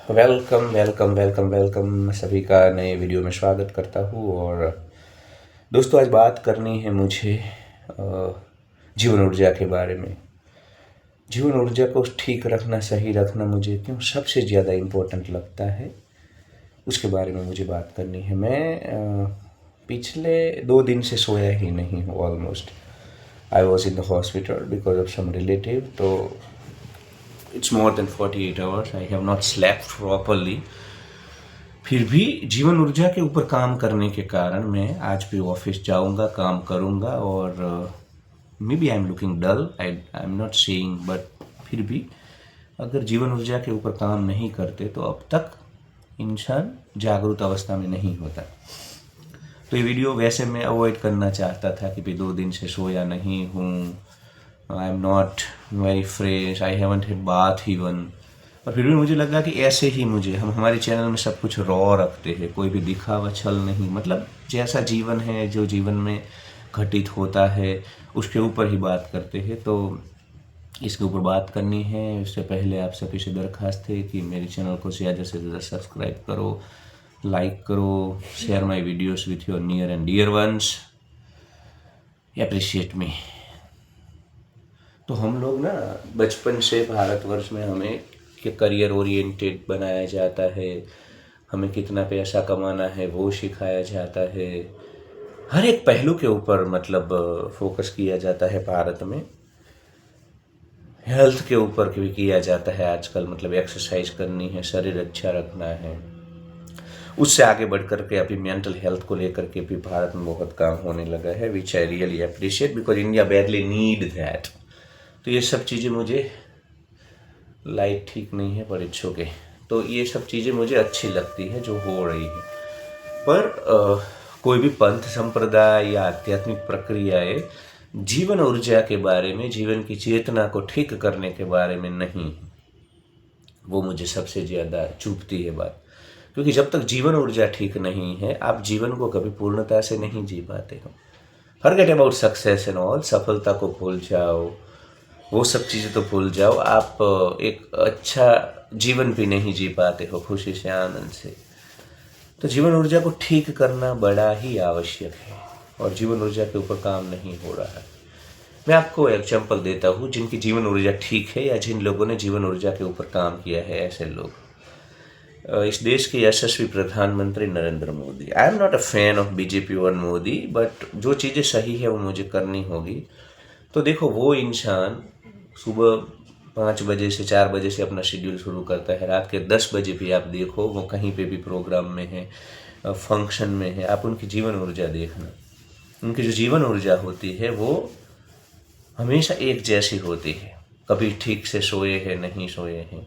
Welcome welcome welcome welcome सभी का नए वीडियो में स्वागत करता हूँ। और दोस्तों, आज बात करनी है मुझे जीवन ऊर्जा के बारे में। जीवन ऊर्जा को ठीक रखना, सही रखना मुझे क्यों सबसे ज़्यादा इम्पोर्टेंट लगता है, उसके बारे में मुझे बात करनी है। मैं पिछले 2 दिन से सोया ही नहीं हूँ almost. I was in the hospital because of some relative. तो it's more than 48 hours I have not slept properly. फिर भी जीवन ऊर्जा के ऊपर काम करने के कारण मैं आज भी ऑफिस जाऊंगा, काम करूंगा। और maybe I am looking dull, I am not saying, but फिर भी अगर जीवन ऊर्जा के ऊपर काम नहीं करते तो अब तक इंसान जागरूक अवस्था में नहीं होता। तो ये वीडियो वैसे मैं अवॉइड करना चाहता था कि भाई 2 दिन से सोया नहीं हूँ, आई am not very fresh, I haven't had bath even. और फिर भी मुझे लगा कि ऐसे ही हम हमारे चैनल में सब कुछ रॉ रखते हैं, कोई भी दिखावा छल नहीं। मतलब जैसा जीवन है, जो जीवन में घटित होता है, उसके ऊपर ही बात करते हैं। तो इसके ऊपर बात करनी है। उससे पहले आप सभी से दरख्वास्त है कि मेरे चैनल को ज़्यादा से ज़्यादा सब्सक्राइब करो, लाइक करो, share my videos with your near and dear ones, appreciate me. तो हम लोग ना बचपन से भारतवर्ष में हमें कि करियर ओरिएंटेड बनाया जाता है, हमें कितना पैसा कमाना है वो सिखाया जाता है, हर एक पहलू के ऊपर मतलब फोकस किया जाता है। भारत में हेल्थ के ऊपर भी किया जाता है आजकल, मतलब एक्सरसाइज करनी है, शरीर अच्छा रखना है। उससे आगे बढ़ कर के अभी मेंटल हेल्थ को लेकर के भी भारत में बहुत काम होने लगा है, which I really appreciate because India badly need that. तो ये सब चीज़ें मुझे, लाइट ठीक नहीं है पर इट्स ओके, तो ये सब चीज़ें मुझे अच्छी लगती है जो हो रही है। पर कोई भी पंथ संप्रदाय या आध्यात्मिक प्रक्रियाएं जीवन ऊर्जा के बारे में, जीवन की चेतना को ठीक करने के बारे में नहीं, वो मुझे सबसे ज़्यादा चुभती है बात। क्योंकि जब तक जीवन ऊर्जा ठीक नहीं है, आप जीवन को कभी पूर्णता से नहीं जी पाते हो। Forget about success and all, सफलता को भूल जाओ, वो सब चीज़ें तो भूल जाओ। आप एक अच्छा जीवन भी नहीं जी पाते हो खुशी से, आनंद से। तो जीवन ऊर्जा को ठीक करना बड़ा ही आवश्यक है और जीवन ऊर्जा के ऊपर काम नहीं हो रहा है। मैं आपको एग्जाम्पल देता हूँ जिनकी जीवन ऊर्जा ठीक है या जिन लोगों ने जीवन ऊर्जा के ऊपर काम किया है। ऐसे लोग, इस देश के यशस्वी प्रधानमंत्री नरेंद्र मोदी। आई am not a fan of BJP और मोदी, बट जो चीज़ें सही है वो मुझे करनी होगी। तो देखो, वो इंसान सुबह 5 बजे से 4 बजे से अपना शेड्यूल शुरू करता है, रात के 10 बजे भी आप देखो वो कहीं पे भी प्रोग्राम में है, फंक्शन में है। आप उनकी जीवन ऊर्जा देखना, उनकी जो जीवन ऊर्जा होती है वो हमेशा एक जैसी होती है, कभी ठीक से सोए हैं नहीं सोए हैं।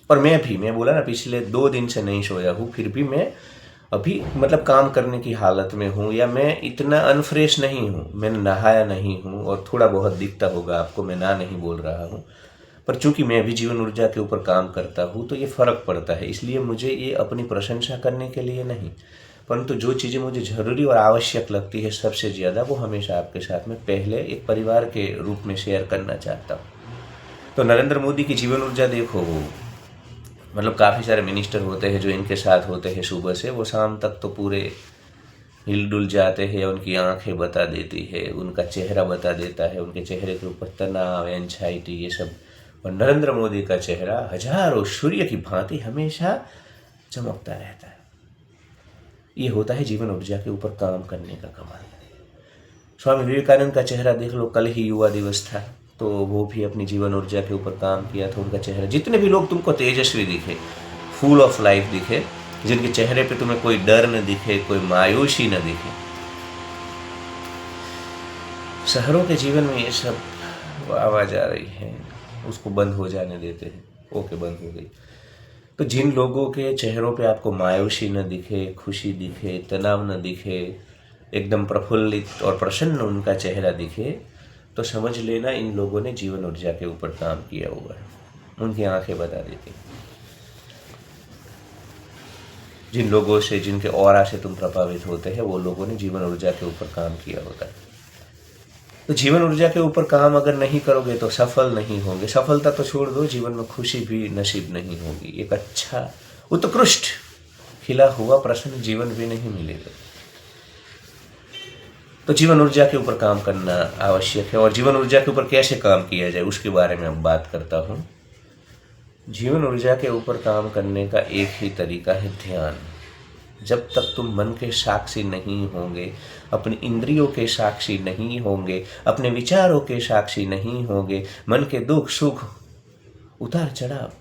और मैं बोला ना, पिछले 2 दिन से नहीं सोया हूँ, फिर भी मैं अभी मतलब काम करने की हालत में हूँ, या मैं इतना अनफ्रेश नहीं हूँ, मैंने नहाया नहीं हूँ। और थोड़ा बहुत दिखता होगा आपको, मैं ना नहीं बोल रहा हूँ, पर चूंकि मैं अभी जीवन ऊर्जा के ऊपर काम करता हूँ तो ये फ़र्क पड़ता है। इसलिए मुझे ये अपनी प्रशंसा करने के लिए नहीं, परंतु जो चीज़ें मुझे ज़रूरी और आवश्यक लगती है सबसे ज़्यादा, वो हमेशा आपके साथ में पहले एक परिवार के रूप में शेयर करना चाहता हूँ। तो नरेंद्र मोदी की जीवन ऊर्जा देखो, वो मतलब काफ़ी सारे मिनिस्टर होते हैं जो इनके साथ होते हैं, सुबह से वो शाम तक तो पूरे हिलडुल जाते हैं। उनकी आंखें बता देती है, उनका चेहरा बता देता है, उनके चेहरे के ऊपर तनाव, एंजाइटी, ये सब। और नरेंद्र मोदी का चेहरा हजारों सूर्य की भांति हमेशा चमकता रहता है। ये होता है जीवन ऊर्जा के ऊपर काम करने का कमाल। स्वामी विवेकानंद का चेहरा देख लो, कल ही युवा दिवस था, तो वो भी अपनी जीवन ऊर्जा के ऊपर काम किया था। उनका चेहरा, जितने भी लोग तुमको तेजस्वी दिखे, फुल ऑफ लाइफ दिखे, जिनके चेहरे पे तुम्हें कोई डर न दिखे, कोई मायूसी न दिखे, शहरों के जीवन में ये सब आवाज़ आ रही है, उसको बंद हो जाने देते हैं। ओके, बंद हो गई। तो जिन लोगों के चेहरों पे आपको मायूसी न दिखे, खुशी दिखे, तनाव न दिखे, एकदम प्रफुल्लित और प्रसन्न उनका चेहरा दिखे, तो समझ लेना इन लोगों ने जीवन ऊर्जा के ऊपर काम किया हुआ है। उनकी आंखें बता देती हैं। जिन लोगों से, जिनके ऑरा से तुम प्रभावित होते हैं, वो लोगों ने जीवन ऊर्जा के ऊपर काम किया होता है। तो जीवन ऊर्जा के ऊपर काम अगर नहीं करोगे तो सफल नहीं होंगे। सफलता तो छोड़ दो, जीवन में खुशी भी नसीब नहीं होगी। एक अच्छा उत्कृष्ट खिला हुआ प्रसन्न जीवन भी नहीं मिलेगा। तो जीवन ऊर्जा के ऊपर काम करना आवश्यक है। और जीवन ऊर्जा के ऊपर कैसे काम किया जाए उसके बारे में अब बात करता हूँ। जीवन ऊर्जा के ऊपर काम करने का एक ही तरीका है, ध्यान। जब तक तुम मन के साक्षी नहीं होंगे, अपनी इंद्रियों के साक्षी नहीं होंगे, अपने विचारों के साक्षी नहीं होंगे, मन के दुख सुख उतार चढ़ाव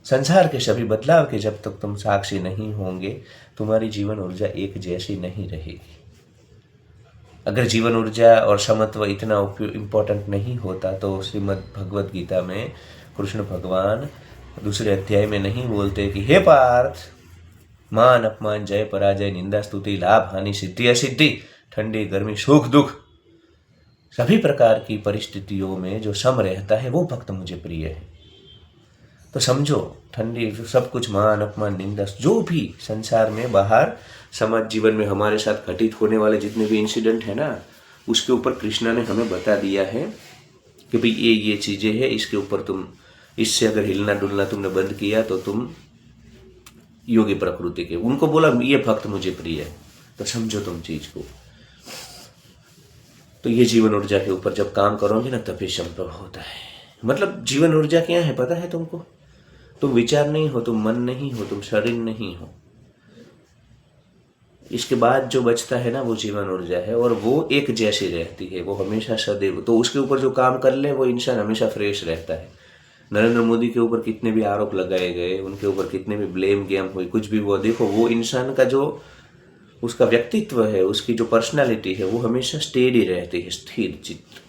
संसार के सभी बदलाव के जब तक तुम साक्षी नहीं होंगे, तुम्हारी जीवन ऊर्जा एक जैसी नहीं रहेगी। अगर जीवन ऊर्जा और समत्व इतना इम्पोर्टेंट नहीं होता तो श्रीमद् भगवद गीता में कृष्ण भगवान दूसरे अध्याय में नहीं बोलते कि हे पार्थ, मान अपमान जय पराजय निंदा स्तुति लाभ हानि सिद्धि असिद्धि ठंडी गर्मी सुख दुख सभी प्रकार की परिस्थितियों में जो सम रहता है वो भक्त मुझे प्रिय है। तो समझो, ठंडी सब कुछ मान अपमान निंदा जो भी संसार में बाहर समाज जीवन में हमारे साथ घटित होने वाले जितने भी इंसिडेंट है ना, उसके ऊपर कृष्णा ने हमें बता दिया है कि भाई ये चीज़ें हैं, इसके ऊपर तुम इससे अगर हिलना डुलना तुमने बंद किया तो तुम योगी प्रकृति के। उनको बोला ये भक्त मुझे प्रिय है। तो समझो तुम चीज को। तो ये जीवन ऊर्जा के ऊपर जब काम करोगे ना तभी संभव होता है। मतलब जीवन ऊर्जा क्या है पता है तुमको? तुम विचार नहीं हो, तुम मन नहीं हो, तुम शरीर नहीं हो। इसके बाद जो बचता है ना वो जीवन ऊर्जा है, और वो एक जैसी रहती है, वो हमेशा सदैव। तो उसके ऊपर जो काम कर ले वो इंसान हमेशा फ्रेश रहता है। नरेंद्र मोदी के ऊपर कितने भी आरोप लगाए गए, उनके ऊपर कितने भी ब्लेम गेम हुई, कुछ भी वो देखो, वो इंसान का जो उसका व्यक्तित्व है, उसकी जो पर्सनालिटी है वो हमेशा स्टेडी रहती है, स्थिर चित्त।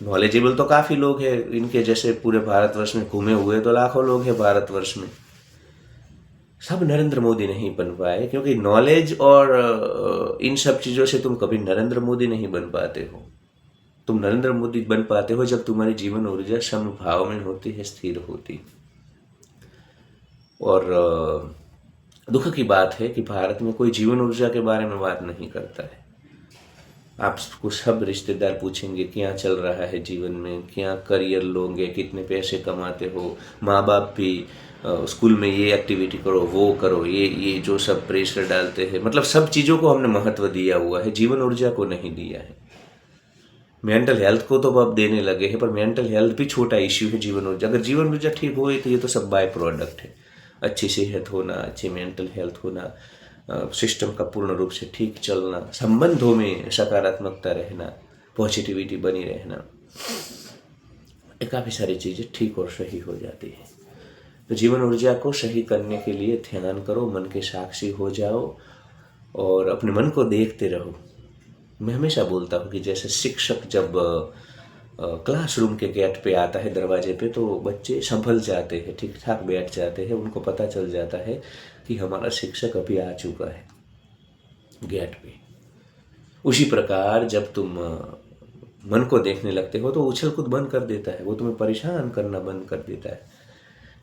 नॉलेजेबल तो काफ़ी लोग हैं, इनके जैसे पूरे भारतवर्ष में घूमे हुए तो लाखों लोग हैं भारतवर्ष में। सब नरेंद्र मोदी नहीं बन पाए, क्योंकि नॉलेज और इन सब चीज़ों से तुम कभी नरेंद्र मोदी नहीं बन पाते हो। तुम नरेंद्र मोदी बन पाते हो जब तुम्हारी जीवन ऊर्जा समभाव में होती है, स्थिर होती। और दुख की बात है कि भारत में कोई जीवन ऊर्जा के बारे में बात नहीं करता है। आपको सब रिश्तेदार पूछेंगे क्या चल रहा है जीवन में, क्या करियर लोगे, कितने पैसे कमाते हो। माँ बाप भी स्कूल में ये एक्टिविटी करो, वो करो, ये जो सब प्रेशर डालते हैं। मतलब सब चीज़ों को हमने महत्व दिया हुआ है, जीवन ऊर्जा को नहीं दिया है। मेंटल हेल्थ को तो अब देने लगे हैं, पर मेंटल हेल्थ भी छोटा इश्यू है। जीवन ऊर्जा, अगर जीवन ऊर्जा ठीक हो तो ये तो सब बाय प्रोडक्ट है। अच्छी सेहत होना, अच्छी मेंटल हेल्थ होना, सिस्टम का पूर्ण रूप से ठीक चलना, संबंधों में सकारात्मकता रहना, पॉजिटिविटी बनी रहना, ये काफ़ी सारी चीज़ें ठीक और सही हो जाती है। तो जीवन ऊर्जा को सही करने के लिए ध्यान करो, मन के साक्षी हो जाओ और अपने मन को देखते रहो। मैं हमेशा बोलता हूँ कि जैसे शिक्षक जब क्लासरूम के गेट पे आता है, दरवाजे पे, तो बच्चे संभल जाते हैं, ठीक ठाक बैठ जाते हैं, उनको पता चल जाता है कि हमारा शिक्षक अभी आ चुका है गेट पे। उसी प्रकार जब तुम मन को देखने लगते हो तो उछल कूद बंद कर देता है, वो तुम्हें परेशान करना बंद कर देता है।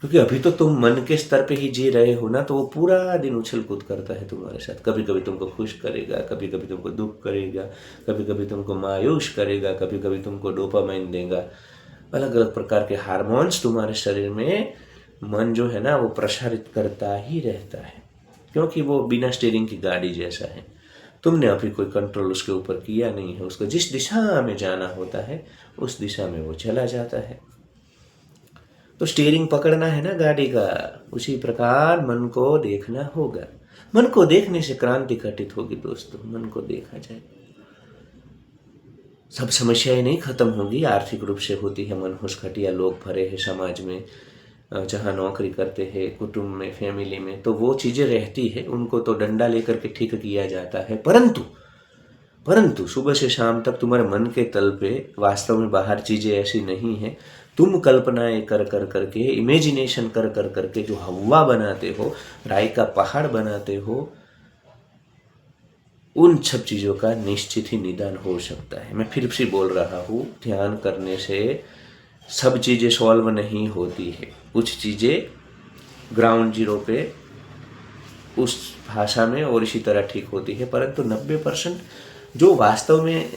क्योंकि अभी तो तुम मन के स्तर पे ही जी रहे हो ना, तो वो पूरा दिन उछल कूद करता है तुम्हारे साथ। कभी कभी तुमको खुश करेगा, कभी कभी तुमको दुख करेगा, कभी कभी तुमको मायूस करेगा, कभी कभी तुमको डोपामाइन देगा। अलग अलग प्रकार के हार्मोन्स तुम्हारे शरीर में मन जो है ना वो प्रसारित करता ही रहता है, क्योंकि वो बिना स्टीयरिंग की गाड़ी जैसा है। तुमने अभी कोई कंट्रोल उसके ऊपर किया नहीं है। उसको जिस दिशा में जाना होता है उस दिशा में वो चला जाता है। तो स्टीयरिंग पकड़ना है ना गाड़ी का, उसी प्रकार मन को देखना होगा। मन को देखने से क्रांति घटित होगी दोस्तों। मन को देखा जाए, सब समस्याएं नहीं खत्म होंगी। आर्थिक रूप से होती है मनहूस घटिया लोग भरे हैं समाज में, जहाँ नौकरी करते हैं, कुटुंब में, फैमिली में, तो वो चीज़ें रहती है, उनको तो डंडा लेकर के ठीक किया जाता है। परंतु सुबह से शाम तक तुम्हारे मन के तल पे वास्तव में बाहर चीज़ें ऐसी नहीं है। तुम कल्पनाएं कर करके, इमेजिनेशन कर करके जो हवा बनाते हो, राई का पहाड़ बनाते हो, उन सब चीज़ों का निश्चित ही निदान हो सकता है। मैं फिर से बोल रहा हूँ, ध्यान करने से सब चीज़ें सॉल्व नहीं होती है। कुछ चीज़ें ग्राउंड जीरो पे उस भाषा में और इसी तरह ठीक होती है, परंतु 90% जो वास्तव में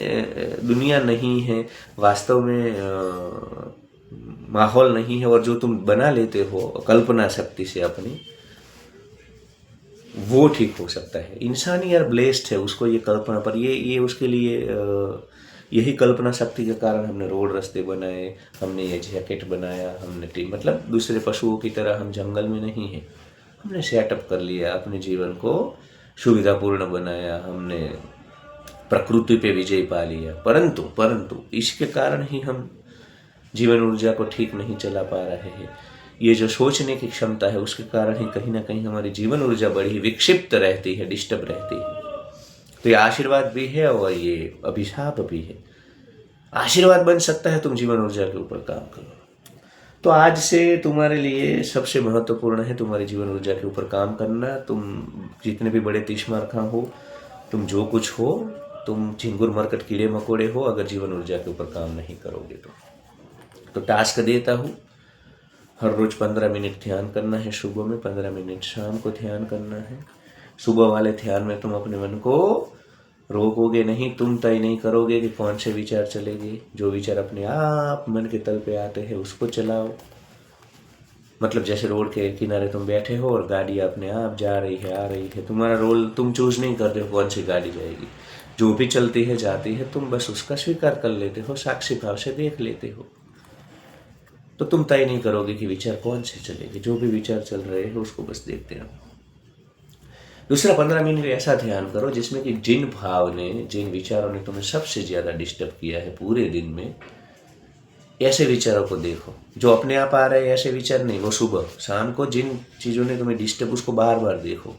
दुनिया नहीं है, वास्तव में माहौल नहीं है, और जो तुम बना लेते हो कल्पना शक्ति से अपनी, वो ठीक हो सकता है। इंसान यार ब्लेस्ड है, उसको ये कल्पना पर ये उसके लिए यही कल्पना शक्ति के कारण हमने रोड रास्ते बनाए, हमने ये जैकेट बनाया, हमने मतलब दूसरे पशुओं की तरह हम जंगल में नहीं है, हमने सेटअप कर लिया, अपने जीवन को सुविधापूर्ण बनाया, हमने प्रकृति पे विजय पा लिया। परंतु इसके कारण ही हम जीवन ऊर्जा को ठीक नहीं चला पा रहे हैं। ये जो सोचने की क्षमता है उसके कारण ही कहीं ना कहीं हमारी जीवन ऊर्जा बड़ी विक्षिप्त रहती है, डिस्टर्ब रहती है। तो ये आशीर्वाद भी है और ये अभिशाप भी है। आशीर्वाद बन सकता है तुम जीवन ऊर्जा के ऊपर काम करो। तो आज से तुम्हारे लिए सबसे महत्वपूर्ण है तुम्हारी जीवन ऊर्जा के ऊपर काम करना। तुम जितने भी बड़े तीसमारखा हो, तुम जो कुछ हो, तुम झिंगुर मरकट कीड़े मकोड़े हो, अगर जीवन ऊर्जा के ऊपर काम नहीं करोगे तो टास्क देता हूँ, हर रोज 15 मिनट ध्यान करना है, सुबह में 15 मिनट शाम को ध्यान करना है। सुबह वाले ध्यान में तुम अपने मन को रोकोगे नहीं, तुम तय नहीं करोगे कि कौन से विचार चलेंगे। जो विचार अपने आप मन के तल पे आते हैं उसको चलाओ। मतलब जैसे रोड के किनारे तुम बैठे हो और गाड़ी अपने आप जा रही है, आ रही है, तुम्हारा रोल तुम चूज नहीं करते हो कौन सी गाड़ी जाएगी, जो भी चलती है जाती है, तुम बस उसका स्वीकार कर लेते हो, साक्षी भाव से देख लेते हो। तो तुम तय नहीं करोगे कि विचार कौन से चलेंगे, जो भी विचार चल रहे हैं उसको बस देखते रहो। दूसरा 15 मिनट ऐसा ध्यान करो जिसमें कि जिन भाव ने, जिन विचारों ने तुम्हें सबसे ज्यादा डिस्टर्ब किया है पूरे दिन में, ऐसे विचारों को देखो। जो अपने आप आ रहे हैं ऐसे विचार नहीं, वो सुबह शाम को जिन चीजों ने तुम्हें डिस्टर्ब, उसको बार बार देखो।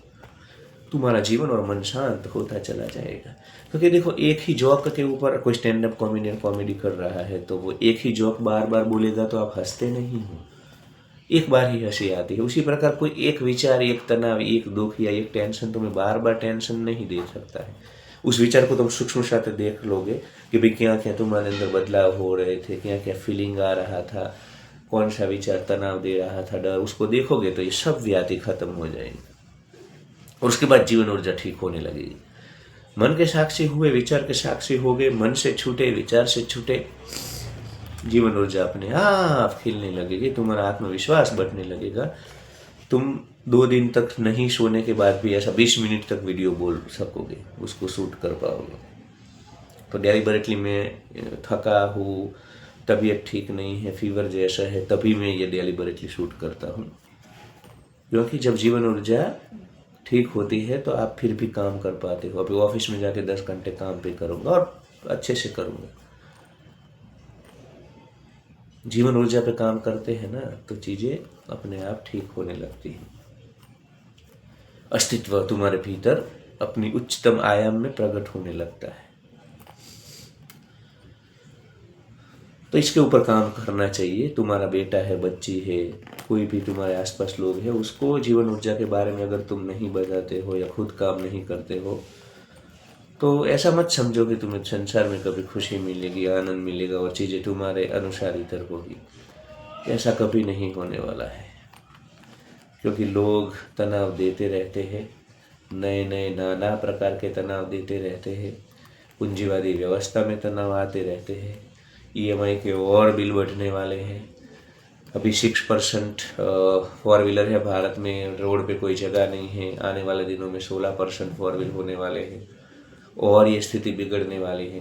तुम्हारा जीवन और मन शांत होता चला जाएगा। क्योंकि देखो, एक ही जोक के ऊपर कोई स्टैंड अप कॉमेडियन कॉमेडी कर रहा है तो वो एक ही जोक बार बार बोलेगा तो आप हंसते नहीं हो, एक बार ही हंसी आती है। उसी प्रकार कोई एक विचार, एक तनाव, एक दुख या एक टेंशन तुम्हें बार बार टेंशन नहीं दे सकता है। उस विचार को तुम सूक्ष्म से देख लोगे कि भाई क्या क्या तुम्हारे अंदर बदलाव हो रहे थे, क्या क्या फीलिंग आ रहा था, कौन सा विचार तनाव दे रहा था, डर, उसको देखोगे तो ये सब व्याधि खत्म हो जाएंगे और उसके बाद जीवन ऊर्जा ठीक होने लगेगी। मन के साक्षी हुए, विचार के साक्षी हो गए, मन से छूटे, विचार से छूटे, जीवन ऊर्जा अपने आप खिलने लगेगी, तुम्हारा आत्मविश्वास बढ़ने लगेगा। तुम 2 दिन तक नहीं सोने के बाद भी ऐसा 20 मिनट तक वीडियो बोल सकोगे, उसको शूट कर पाओगे। तो डेलिबरेटली मैं थका हूँ, तबीयत ठीक नहीं है, फीवर जैसा है, तभी मैं ये डेलिबरेटली शूट करता हूँ। क्योंकि जब जीवन ऊर्जा ठीक होती है तो आप फिर भी काम कर पाते हो। अभी ऑफिस में जाके 10 घंटे काम पे करूँगा और अच्छे से करूँगा। जीवन ऊर्जा पे काम करते हैं ना तो चीज़ें अपने आप ठीक होने लगती हैं। अस्तित्व तुम्हारे भीतर अपनी उच्चतम आयाम में प्रकट होने लगता है। तो इसके ऊपर काम करना चाहिए। तुम्हारा बेटा है, बच्ची है, कोई भी तुम्हारे आसपास लोग हैं, उसको जीवन ऊर्जा के बारे में अगर तुम नहीं बताते हो या खुद काम नहीं करते हो तो ऐसा मत समझो कि तुम्हें संसार में कभी खुशी मिलेगी, आनंद मिलेगा और चीज़ें तुम्हारे अनुसार इधर होगी। ऐसा कभी नहीं होने वाला है। क्योंकि लोग तनाव देते रहते हैं, नए नए नाना प्रकार के तनाव देते रहते हैं, पूंजीवादी व्यवस्था में तनाव आते रहते हैं, EMI के और बिल बढ़ने वाले हैं। अभी 6% 4 व्हीलर है भारत में, रोड पे कोई जगह नहीं है। आने वाले दिनों में 16% 4 व्हीलर होने वाले हैं और ये स्थिति बिगड़ने वाली है।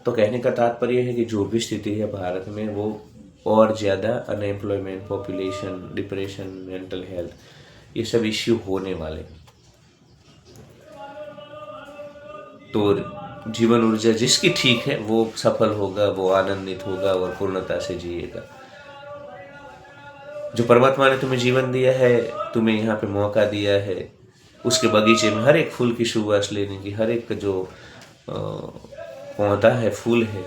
तो कहने का तात्पर्य है कि जो भी स्थिति है भारत में, वो और ज़्यादा unemployment, population, depression, mental health, ये सब इश्यू होने वाले। तो जीवन ऊर्जा जिसकी ठीक है वो सफल होगा, वो आनंदित होगा और पूर्णता से जिएगा। जो परमात्मा ने तुम्हें जीवन दिया है, तुम्हें यहाँ पे मौका दिया है, उसके बगीचे में हर एक फूल की सुवास लेने की, हर एक जो पौधा है, फूल है,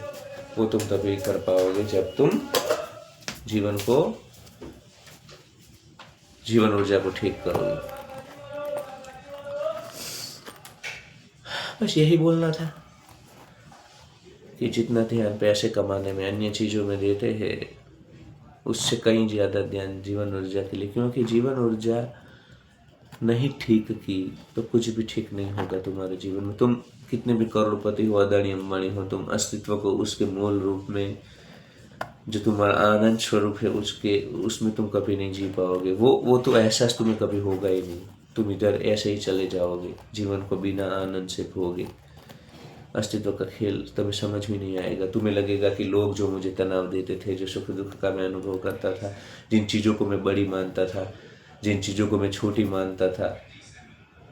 वो तुम तभी कर पाओगे जब तुम जीवन ऊर्जा को ठीक करोगे। बस यही बोलना था कि जितना ध्यान पैसे कमाने में, अन्य चीज़ों में देते हैं, उससे कहीं ज़्यादा ध्यान जीवन ऊर्जा के लिए। क्योंकि जीवन ऊर्जा नहीं ठीक की तो कुछ भी ठीक नहीं होगा तुम्हारे जीवन में। तुम कितने भी करोड़पति हो, अदानी अंबानी हो, तुम अस्तित्व को उसके मूल रूप में, जो तुम्हारा आनंद स्वरूप है, उसके उसमें तुम कभी नहीं जी पाओगे। वो तो एहसास तुम्हें कभी होगा ही नहीं। तुम इधर ऐसे ही चले जाओगे, जीवन को बिना आनंद से खोगे। अस्तित्व का खेल तुम्हें समझ में नहीं आएगा। तुम्हें लगेगा कि लोग जो मुझे तनाव देते थे, जो सुख दुख का मैं अनुभव करता था, जिन चीज़ों को मैं बड़ी मानता था, जिन चीज़ों को मैं छोटी मानता था,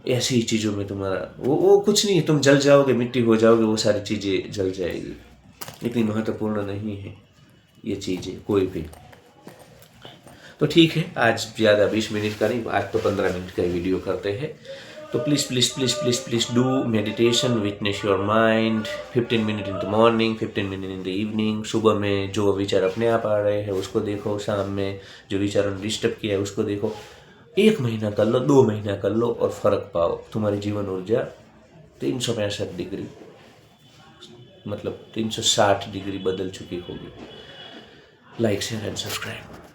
ऐसी ही चीज़ों में तुम्हारा वो कुछ नहीं है। तुम जल जाओगे, मिट्टी हो जाओगे, वो सारी चीज़ें जल जाएगी। इतनी महत्वपूर्ण नहीं है ये चीज़ें कोई भी। तो ठीक है, आज ज़्यादा 20 मिनट का नहीं, आज तो 15 मिनट का वीडियो करते हैं। तो please please please please please do meditation, witness your mind. 15 minute in the morning, 15 minute in the evening. सुबह में जो विचार अपने आप आ रहे हैं उसको देखो, शाम में जो विचारों ने डिस्टर्ब किया है उसको देखो। 1 महीना कर लो, 2 महीना कर लो और फ़र्क पाओ। तुम्हारी जीवन ऊर्जा 365 डिग्री, मतलब 360 डिग्री बदल चुकी होगी। Like share and subscribe.